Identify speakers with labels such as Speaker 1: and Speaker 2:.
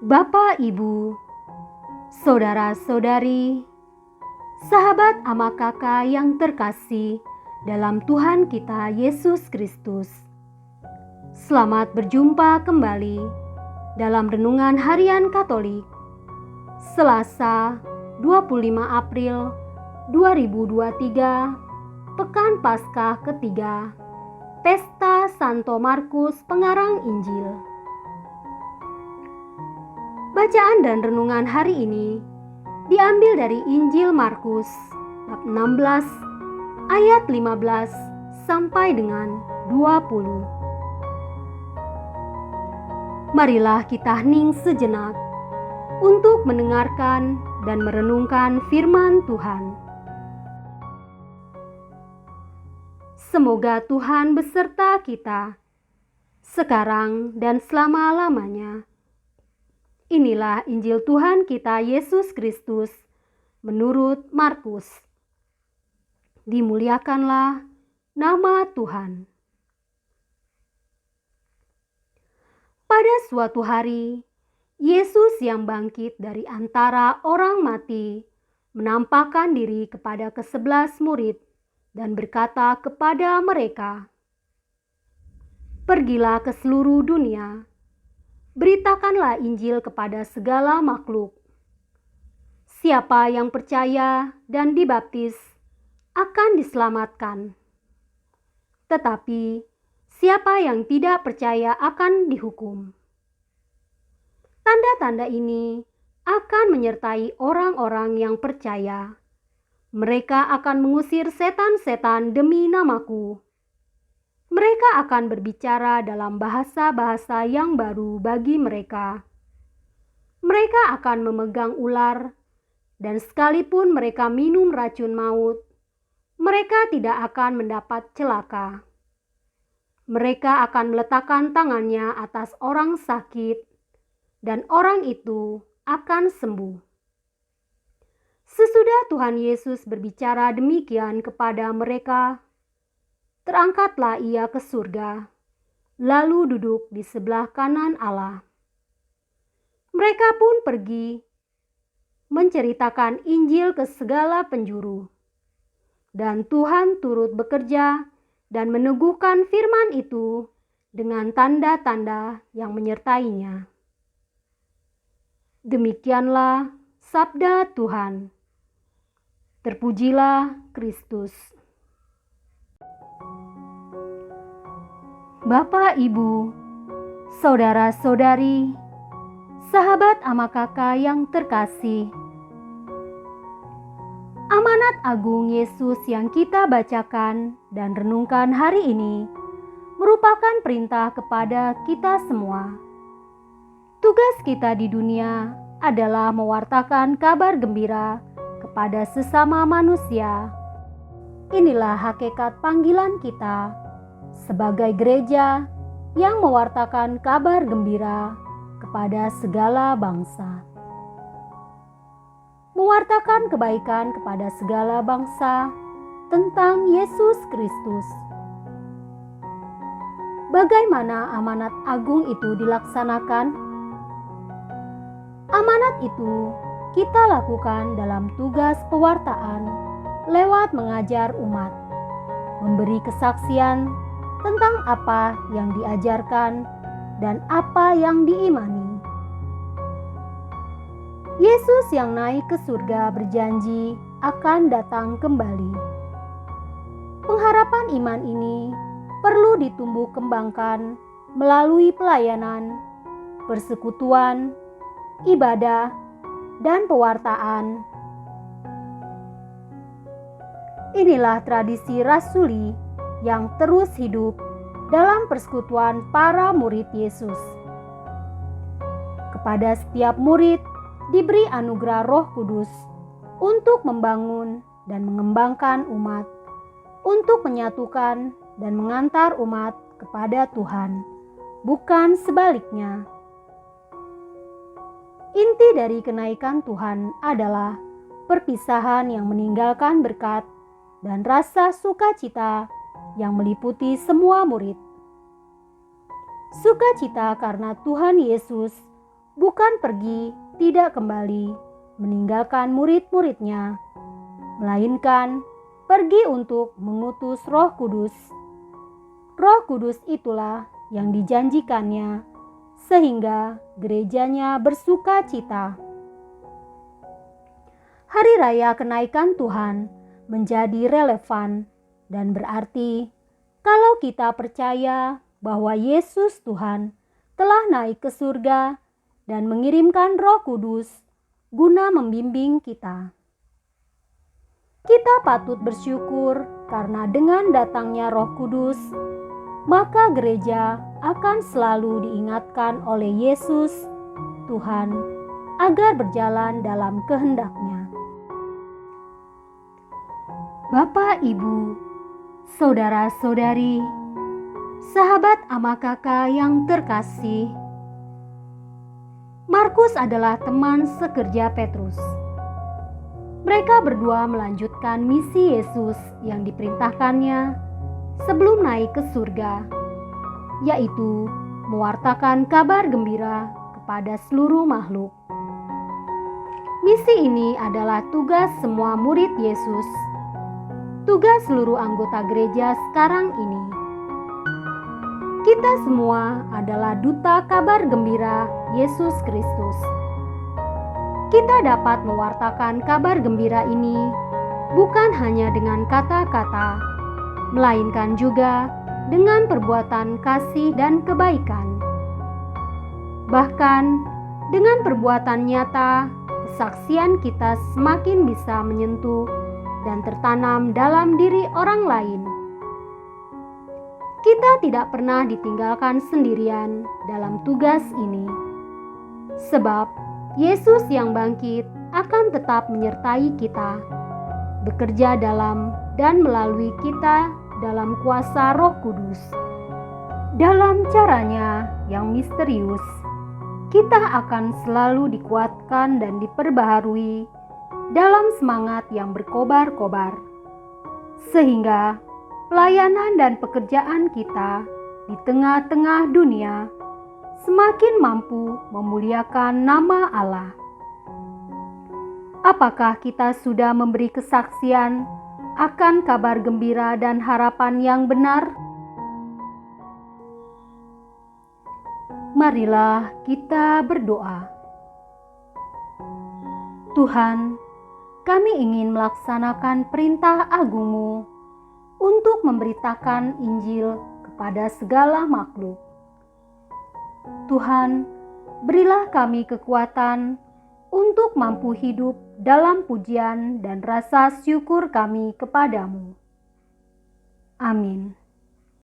Speaker 1: Bapak, Ibu, saudara-saudari, sahabat ama kakak yang terkasih dalam Tuhan kita Yesus Kristus. Selamat berjumpa kembali dalam Renungan Harian Katolik, Selasa 25 April 2023, Pekan Paskah ketiga, Pesta Santo Markus Pengarang Injil. Bacaan dan renungan hari ini diambil dari Injil Markus bab 16 ayat 15 sampai dengan 20. Marilah kita hening sejenak untuk mendengarkan dan merenungkan firman Tuhan. Semoga Tuhan beserta kita sekarang dan selama-lamanya. Inilah Injil Tuhan kita Yesus Kristus menurut Markus. Dimuliakanlah nama Tuhan. Pada suatu hari, Yesus yang bangkit dari antara orang mati menampakkan diri kepada ke-11 murid dan berkata kepada mereka, "Pergilah ke seluruh dunia, beritakanlah Injil kepada segala makhluk. Siapa yang percaya dan dibaptis akan diselamatkan. Tetapi siapa yang tidak percaya akan dihukum. Tanda-tanda ini akan menyertai orang-orang yang percaya. Mereka akan mengusir setan-setan demi namaku. Mereka akan berbicara dalam bahasa-bahasa yang baru bagi mereka. Mereka akan memegang ular, dan sekalipun mereka minum racun maut, mereka tidak akan mendapat celaka. Mereka akan meletakkan tangannya atas orang sakit, dan orang itu akan sembuh." Sesudah Tuhan Yesus berbicara demikian kepada mereka, terangkatlah ia ke surga, lalu duduk di sebelah kanan Allah. Mereka pun pergi menceritakan Injil ke segala penjuru, dan Tuhan turut bekerja dan meneguhkan firman itu dengan tanda-tanda yang menyertainya. Demikianlah sabda Tuhan. Terpujilah Kristus. Bapak, Ibu, saudara-saudari, sahabat ama kakak yang terkasih, amanat agung Yesus yang kita bacakan dan renungkan hari ini merupakan perintah kepada kita semua. Tugas kita di dunia adalah mewartakan kabar gembira kepada sesama manusia. Inilah hakikat panggilan kita sebagai gereja yang mewartakan kabar gembira kepada segala bangsa. Mewartakan kebaikan kepada segala bangsa tentang Yesus Kristus. Bagaimana amanat agung itu dilaksanakan? Amanat itu kita lakukan dalam tugas pewartaan lewat mengajar umat, memberi kesaksian tentang apa yang diajarkan dan apa yang diimani. Yesus yang naik ke surga berjanji akan datang kembali. Pengharapan iman ini perlu ditumbuh kembangkan melalui pelayanan, persekutuan, ibadah, dan pewartaan. Inilah tradisi rasuli yang terus hidup dalam persekutuan para murid Yesus. Kepada setiap murid diberi anugerah Roh Kudus untuk membangun dan mengembangkan umat, untuk menyatukan dan mengantar umat kepada Tuhan, bukan sebaliknya. Inti dari kenaikan Tuhan adalah perpisahan yang meninggalkan berkat dan rasa sukacita yang meliputi semua murid. Sukacita karena Tuhan Yesus bukan pergi tidak kembali meninggalkan murid-muridnya, melainkan pergi untuk mengutus Roh Kudus. Roh Kudus itulah yang dijanjikannya sehingga gerejanya bersuka cita. Hari raya kenaikan Tuhan menjadi relevan dan berarti kalau kita percaya bahwa Yesus Tuhan telah naik ke surga dan mengirimkan Roh Kudus guna membimbing kita. Kita patut bersyukur karena dengan datangnya Roh Kudus, maka gereja akan selalu diingatkan oleh Yesus Tuhan agar berjalan dalam kehendak-Nya. Bapak, Ibu, saudara-saudari, sahabat ama kakak yang terkasih, Markus adalah teman sekerja Petrus. Mereka berdua melanjutkan misi Yesus yang diperintahkannya sebelum naik ke surga, yaitu mewartakan kabar gembira kepada seluruh makhluk. Misi ini adalah tugas semua murid Yesus, tugas seluruh anggota gereja sekarang ini. Kita semua adalah duta kabar gembira Yesus Kristus. Kita dapat mewartakan kabar gembira ini bukan hanya dengan kata-kata, melainkan juga dengan perbuatan kasih dan kebaikan. Bahkan dengan perbuatan nyata, kesaksian kita semakin bisa menyentuh dan tertanam dalam diri orang lain. Kita tidak pernah ditinggalkan sendirian dalam tugas ini, sebab Yesus yang bangkit akan tetap menyertai kita, bekerja dalam dan melalui kita dalam kuasa Roh Kudus. Dalam caranya yang misterius, kita akan selalu dikuatkan dan diperbaharui dalam semangat yang berkobar-kobar, sehingga pelayanan dan pekerjaan kita di tengah-tengah dunia semakin mampu memuliakan nama Allah. Apakah kita sudah memberi kesaksian akan kabar gembira dan harapan yang benar? Marilah kita berdoa. Tuhan, kami ingin melaksanakan perintah agung-Mu untuk memberitakan Injil kepada segala makhluk. Tuhan, berilah kami kekuatan untuk mampu hidup dalam pujian dan rasa syukur kami kepadamu. Amin.